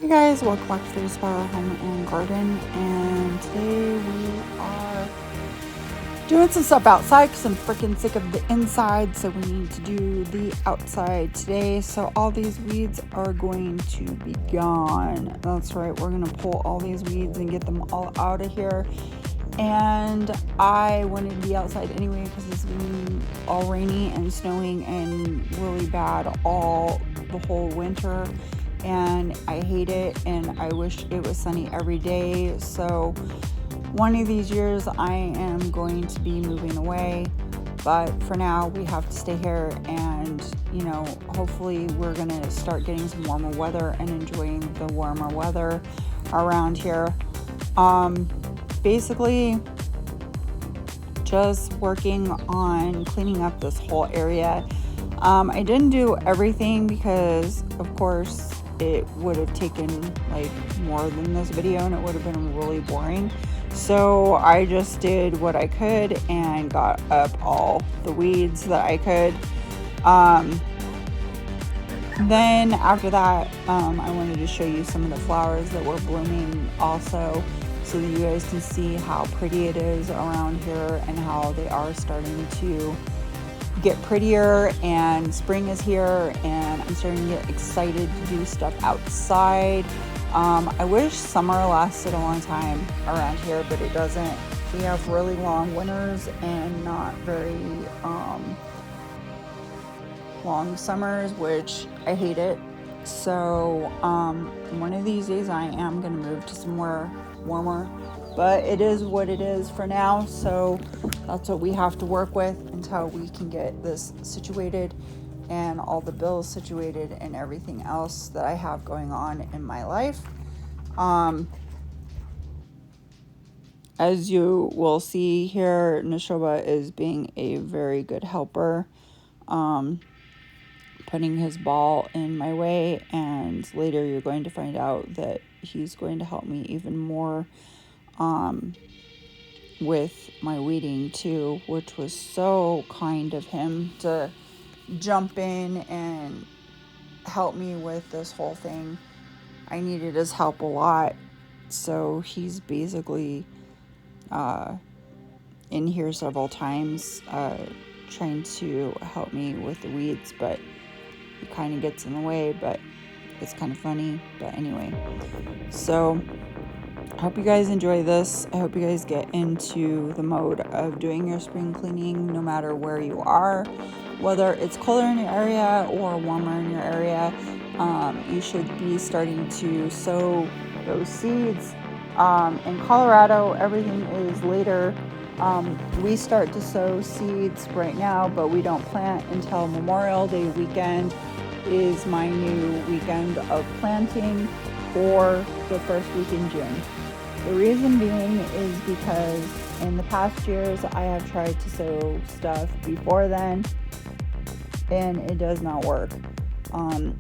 Guys, welcome back to the Spire Home and Garden, and today we are doing some stuff outside because I'm freaking sick of the inside, so we need to do the outside today. So all these weeds are going to be gone. That's right, we're going to pull all these weeds and get them all out of here. And I wanted to be outside anyway because it's been all rainy and snowing and really bad the whole winter. And I hate it, and I wish it was sunny every day. So one of these years I am going to be moving away, but for now we have to stay here, and hopefully we're going to start getting some warmer weather and enjoying the warmer weather around here. Basically just working on cleaning up this whole area. I didn't do everything because of course it would have taken like more than this video and it would have been really boring. So I just did what I could and got up all the weeds that I could. Then after that, I wanted to show you some of the flowers that were blooming also, so that you guys can see how pretty it is around here and how they are starting to get prettier, and spring is here and I'm starting to get excited to do stuff outside. I wish summer lasted a long time around here, but it doesn't. We have really long winters and not very long summers, which I hate it. So one of these days I am going to move to somewhere warmer, but it is what it is for now. So that's what we have to work with until we can get this situated and all the bills situated and everything else that I have going on in my life. As you will see here, Neshoba is being a very good helper, putting his ball in my way, and later you're going to find out that he's going to help me even more with my weeding too, which was so kind of him to jump in and help me with this whole thing. I needed his help a lot, so he's basically in here several times trying to help me with the weeds, but he kind of gets in the way, but it's kind of funny. But anyway, so I hope you guys enjoy this. I hope you guys get into the mode of doing your spring cleaning no matter where you are, whether it's colder in your area or warmer in your area. You should be starting to sow those seeds. In Colorado, everything is later. We start to sow seeds right now, but we don't plant until Memorial Day weekend is my new weekend of planting, or the first week in June. The reason being is because in the past years I have tried to sow stuff before then and it does not work.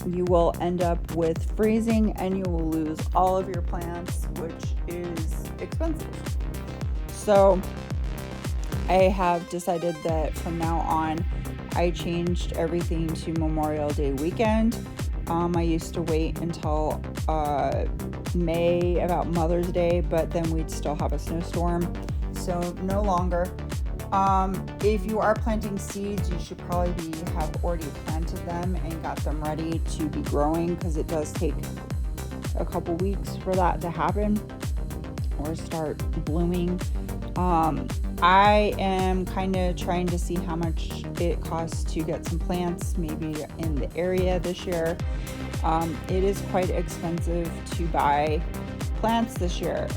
You will end up with freezing and you will lose all of your plants, which is expensive. So I have decided that from now on I changed everything to Memorial Day weekend. I used to wait until May, about Mother's Day, but then we'd still have a snowstorm, so no longer. If you are planting seeds, you should probably have already planted them and got them ready to be growing, because it does take a couple weeks for that to happen or start blooming. I am kind of trying to see how much it costs to get some plants maybe in the area this year. It is quite expensive to buy plants this year.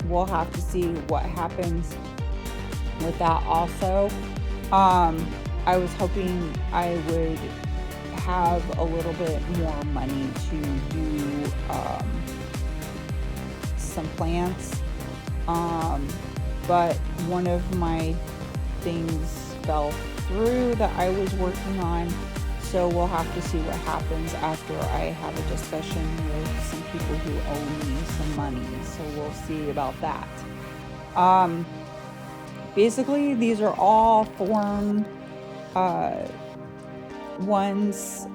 We'll have to see what happens with that also. I was hoping I would have a little bit more money to do some plants. But one of my things fell through that I was working on, so we'll have to see what happens after I have a discussion with some people who owe me some money, so we'll see about that. Basically these are all formed ones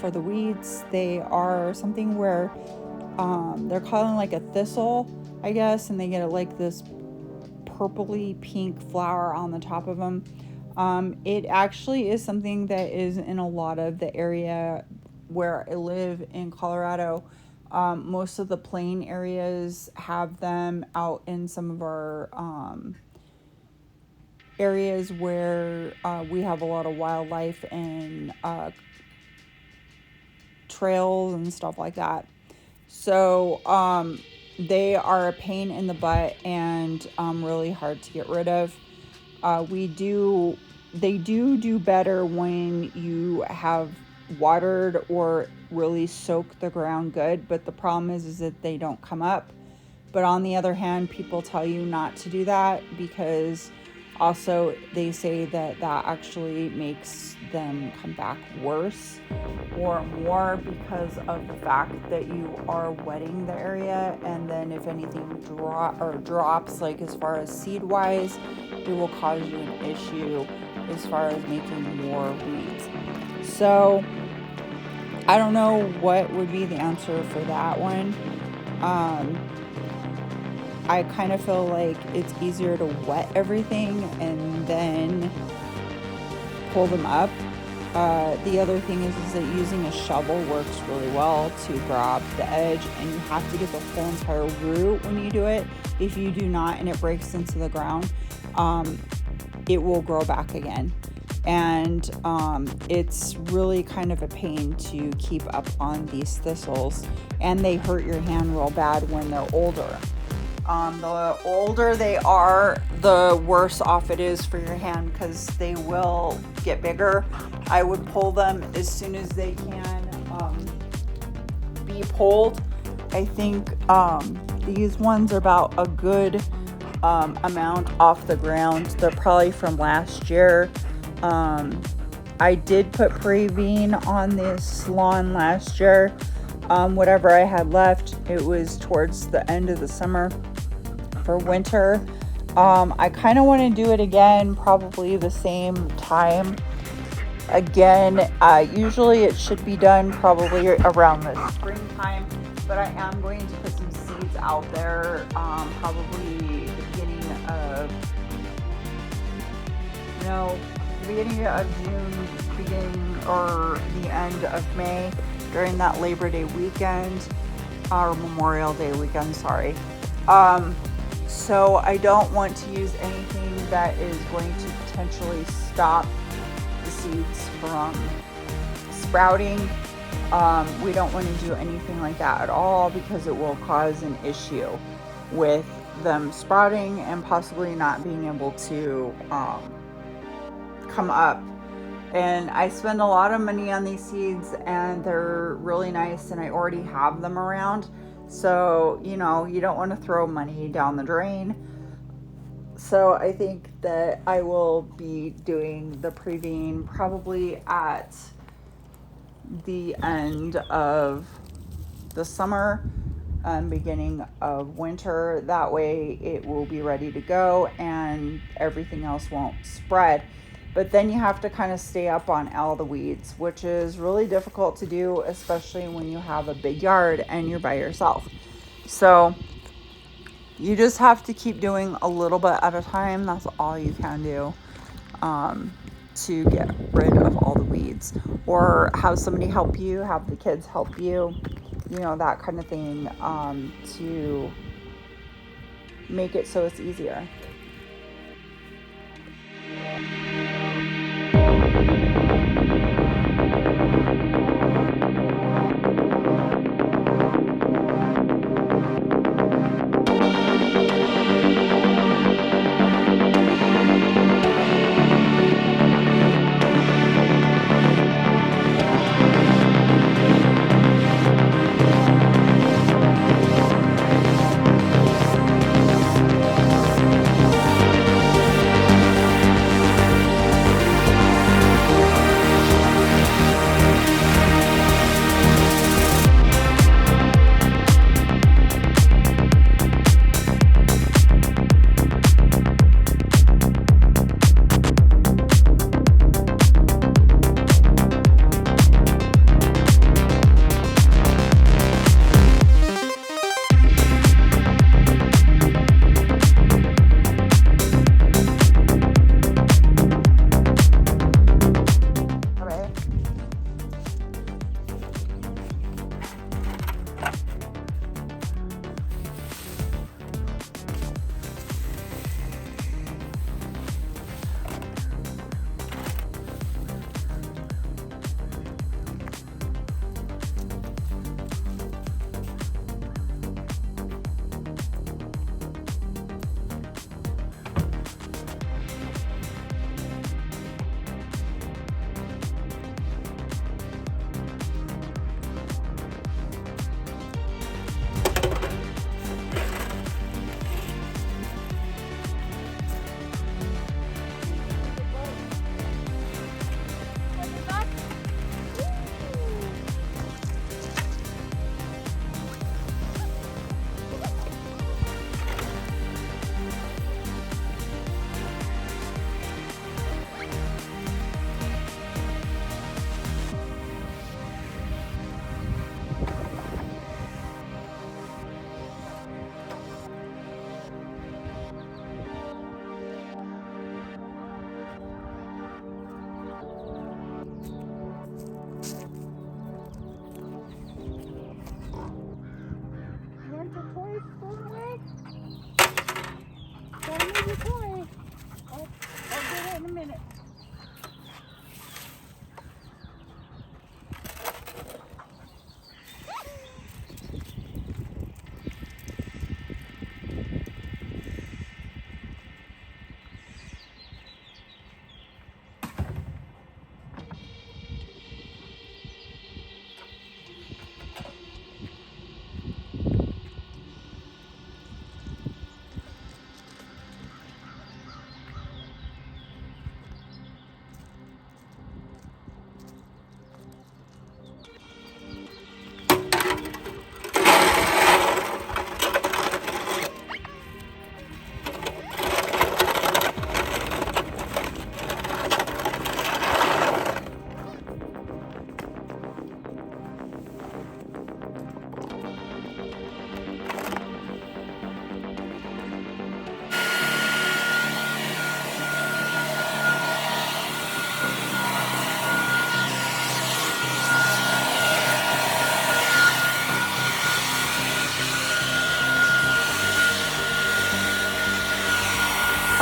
for the weeds. They are something where they're calling like a thistle, I guess, and they get like this purpley pink flower on the top of them. It actually is something that is in a lot of the area where I live in Colorado. Most of the plain areas have them. Out in some of our areas where we have a lot of wildlife and trails and stuff like that. So they are a pain in the butt and really hard to get rid of. They do better when you have watered or really soaked the ground good, but the problem is that they don't come up. But on the other hand, people tell you not to do that because also they say that that actually makes them come back worse or more because of the fact that you are wetting the area, and then if anything drops, like as far as seed wise, it will cause you an issue as far as making more weeds. So I don't know what would be the answer for that one. I kind of feel like it's easier to wet everything and then pull them up. The other thing is that using a shovel works really well to grab the edge, and you have to get the whole entire root when you do it. If you do not and it breaks into the ground, it will grow back again. And it's really kind of a pain to keep up on these thistles, and they hurt your hand real bad when they're older. The older they are, the worse off it is for your hand because they will get bigger. I would pull them as soon as they can be pulled. I think these ones are about a good amount off the ground. They're probably from last year. I did put Prevene on this lawn last year. Whatever I had left, it was towards the end of the summer for winter. I kind of want to do it again, probably the same time again. Usually it should be done probably around the springtime, but I am going to put some seeds out there probably the beginning of June, beginning or the end of May, during that Labor Day weekend or Memorial Day weekend, sorry. So I don't want to use anything that is going to potentially stop the seeds from sprouting. We don't want to do anything like that at all because it will cause an issue with them sprouting and possibly not being able to come up. And I spend a lot of money on these seeds and they're really nice and I already have them around. So, you don't want to throw money down the drain. So I think that I will be doing the Prevene probably at the end of the summer, beginning of winter. That way it will be ready to go and everything else won't spread. But then you have to kind of stay up on all the weeds, which is really difficult to do, especially when you have a big yard and you're by yourself. So you just have to keep doing a little bit at a time. That's all you can do to get rid of all the weeds. Or have somebody help you, have the kids help you, that kind of thing, to make it so it's easier.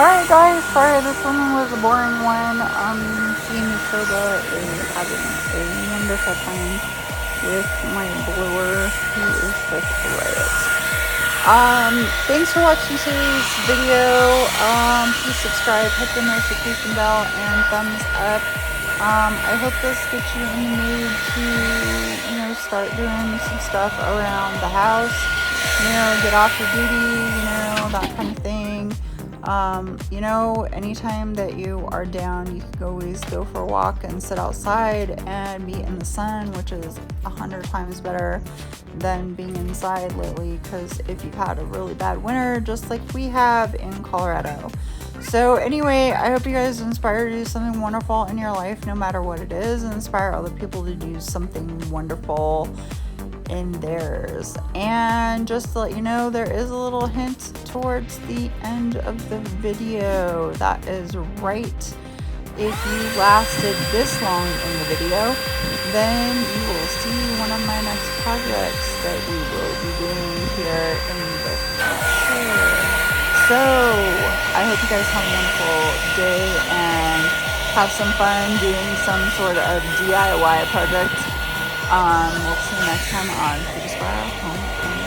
Alright guys, sorry this one was a boring one. She and Matilda is having a wonderful time with my blower, who is just a riot. Thanks for watching today's video. Please subscribe, hit the notification bell, and thumbs up. I hope this gets you in the mood to, start doing some stuff around the house. Get off your duty, that kind of thing. Anytime that you are down, you can always go for a walk and sit outside and be in the sun, which is 100 times better than being inside lately, because if you've had a really bad winter, just like we have in Colorado. So anyway, I hope you guys inspire to do something wonderful in your life, no matter what it is, and inspire other people to do something wonderful in theirs. And just to let you know, there is a little hint towards the end of the video. That is right. If you lasted this long in the video, then you will see one of my next projects that we will be doing here in the future. So I hope you guys have a wonderful day and have some fun doing some sort of DIY project. We'll see you next time on Food Spiral Home and